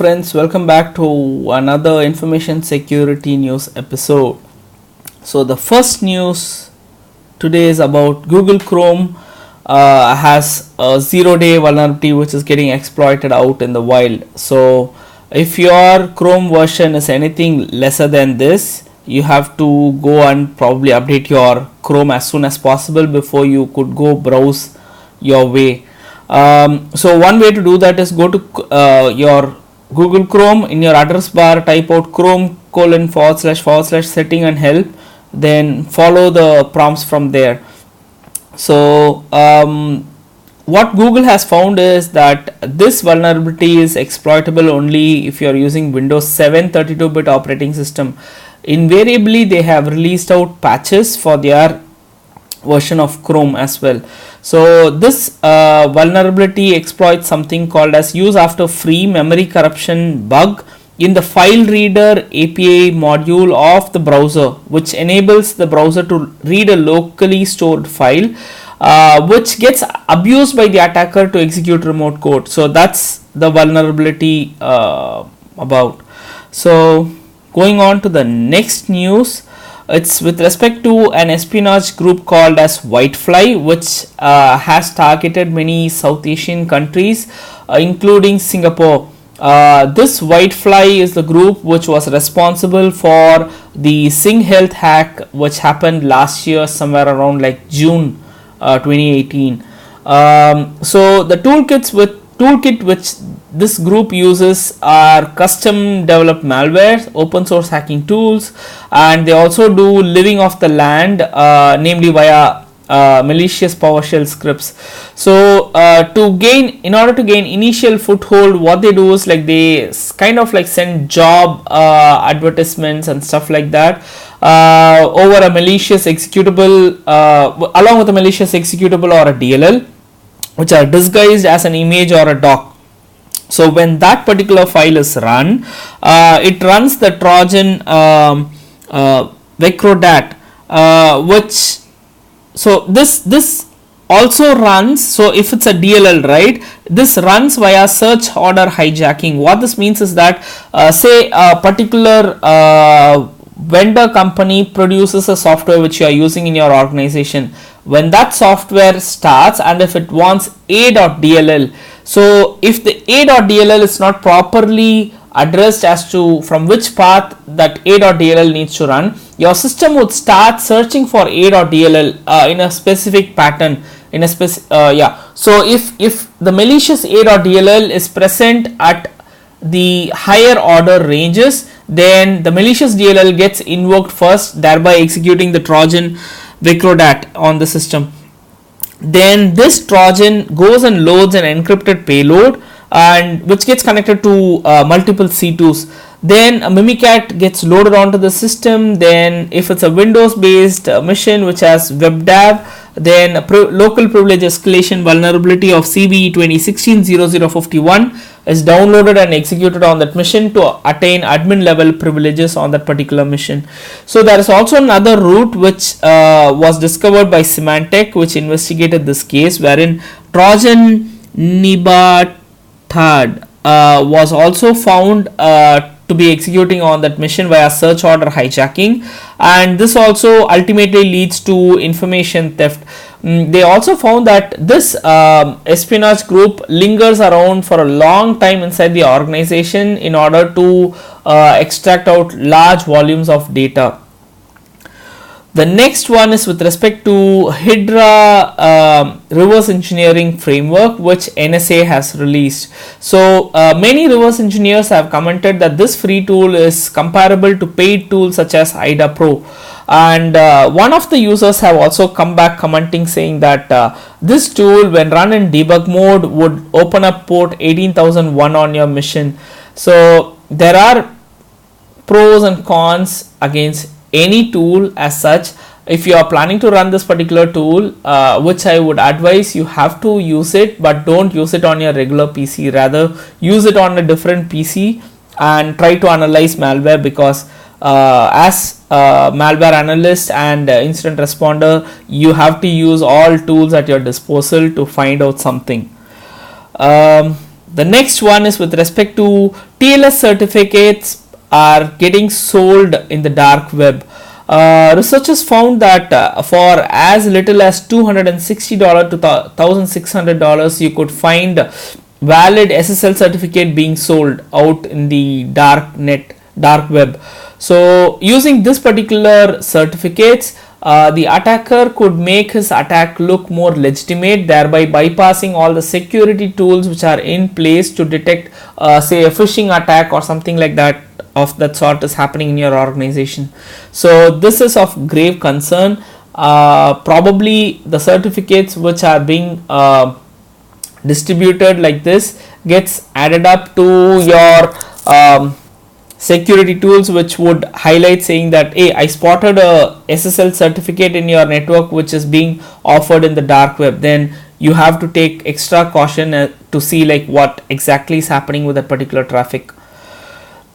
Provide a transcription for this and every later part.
friends, welcome back to another information security news episode. So the first news today is about Google Chrome has a 0-day vulnerability which is getting exploited out in the wild. So if your Chrome version is anything lesser than this, you have to go and probably update your Chrome as soon as possible before you could go browse your way. So one way to do that is go to your Google Chrome. In your address bar, type out chrome://setting and help, then follow the prompts from there. So what Google has found is that this vulnerability is exploitable only if you are using Windows 7 32-bit operating system. Invariably they have released out patches for their version of Chrome as well. So this vulnerability exploits something called as use after free memory corruption bug in the file reader API module of the browser, which enables the browser to read a locally stored file which gets abused by the attacker to execute remote code. So that's the vulnerability about. So going on to the next news, it's with respect to an espionage group called as Whitefly, which has targeted many South Asian countries, including Singapore. This Whitefly is the group which was responsible for the Sing Health hack, which happened last year somewhere around like June 2018. So the toolkit which this group uses are custom developed malware, open source hacking tools, and they also do living off the land, namely via malicious PowerShell scripts. So in order to gain initial foothold, what they do is like they kind of like send job advertisements and stuff like that over a malicious executable, along with a malicious executable or a DLL, which are disguised as an image or a doc. So when that particular file is run, it runs the Trojan Vecrodat, which this also runs. So if it's a DLL, right, this runs via search order hijacking. What this means is that say a particular vendor company produces a software which you are using in your organization. When that software starts and if it wants a.dll, so if the a.dll is not properly addressed as to from which path that a.dll needs to run, your system would start searching for a.dll in a specific pattern, in a so if the malicious a.dll is present at the higher order ranges, then the malicious DLL gets invoked first, thereby executing the Trojan Vecrodat on the system. Then this Trojan goes and loads an encrypted payload, and which gets connected to multiple C2s. Then a Mimikat gets loaded onto the system. Then if it's a Windows based mission which has WebDAV, then a local privilege escalation vulnerability of CVE 2016-0051 is downloaded and executed on that mission to attain admin level privileges on that particular mission. So there is also another route which was discovered by Symantec, which investigated this case, wherein Trojan Nibatad was also found to be executing on that mission via search order hijacking, and this also ultimately leads to information theft. They also found that this espionage group lingers around for a long time inside the organization in order to extract out large volumes of data. The next one is with respect to Hydra reverse engineering framework, which NSA has released. So many reverse engineers have commented that this free tool is comparable to paid tools such as Hydra Pro. And one of the users have also come back commenting saying that this tool, when run in debug mode, would open up port 18001 on your mission. So there are pros and cons against any tool as such. If you are planning to run this particular tool, which I would advise, you have to use it, but don't use it on your regular PC. Rather, use it on a different PC and try to analyze malware, because as malware analyst and incident responder, you have to use all tools at your disposal to find out something. The next one is with respect to TLS certificates are getting sold in the dark web. Researchers found that for as little as $260 to $1,600, you could find valid SSL certificate being sold out in the dark web. So using this particular certificates, the attacker could make his attack look more legitimate, thereby bypassing all the security tools which are in place to detect say a phishing attack or something like that of that sort is happening in your organization. So this is of grave concern. Probably the certificates which are being distributed like this gets added up to your security tools, which would highlight saying that, hey, I spotted a SSL certificate in your network which is being offered in the dark web. Then you have to take extra caution to see like what exactly is happening with that particular traffic.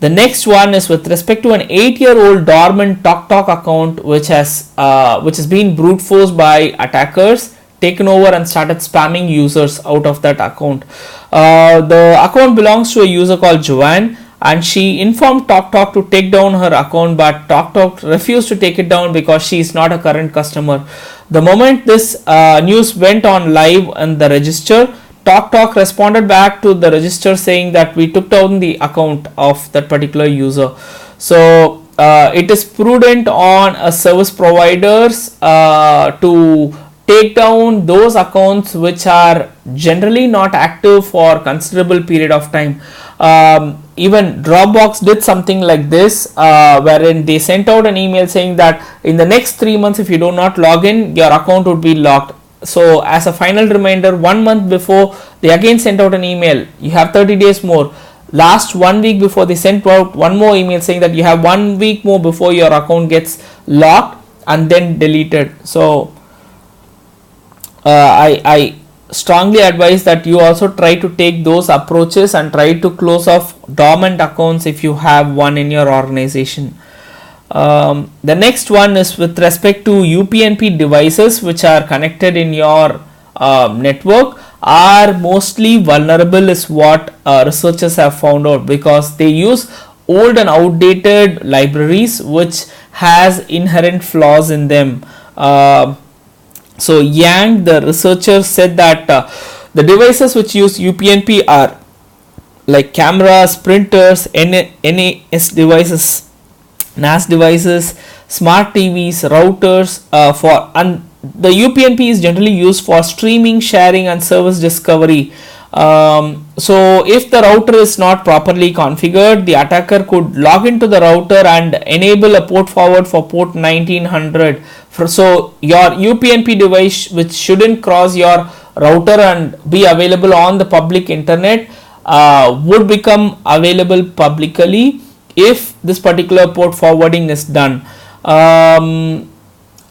The next one is with respect to an 8-year-old dormant Tok Tok account which has been brute forced by attackers, taken over and started spamming users out of that account. The account belongs to a user called Joanne, and she informed Tok Tok to take down her account, but Tok Tok refused to take it down because she is not a current customer. The moment this news went on live in the register, Tok Tok responded back to the register saying that we took down the account of that particular user. So it is prudent on a service providers to take down those accounts which are generally not active for considerable period of time. Even Dropbox did something like this, wherein they sent out an email saying that in the next 3 months, if you do not log in, your account would be locked. So as a final reminder, 1 month before, they again sent out an email, you have 30 days more. Last 1 week before, they sent out one more email saying that you have 1 week more before your account gets locked and then deleted. So I strongly advise that you also try to take those approaches and try to close off dormant accounts if you have one in your organization. The next one is with respect to UPnP devices which are connected in your network are mostly vulnerable is what researchers have found out, because they use old and outdated libraries which has inherent flaws in them. So Yang, the researcher, said that the devices which use UPnP are like cameras, printers, NAS devices, NAS devices, smart TVs, routers, and the UPnP is generally used for streaming, sharing and service discovery. So if the router is not properly configured, the attacker could log into the router and enable a port forward for port 1900. So your UPnP device, which shouldn't cross your router and be available on the public internet, would become available publicly if this particular port forwarding is done.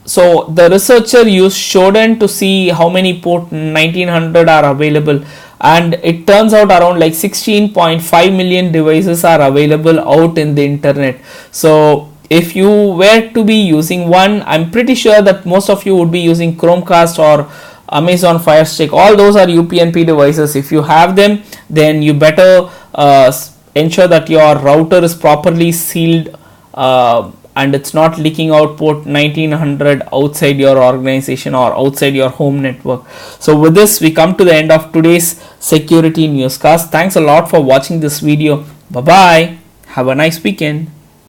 So the researcher used Shodan to see how many port 1900 are available, and it turns out around like 16.5 million devices are available out in the internet. So if you were to be using one, I'm pretty sure that most of you would be using Chromecast or Amazon Fire Stick. All those are UPnP devices. If you have them, then you better ensure that your router is properly sealed and it's not leaking out port 1900 outside your organization or outside your home network. So with this, we come to the end of today's security newscast. Thanks a lot for watching this video. Bye bye. Have a nice weekend.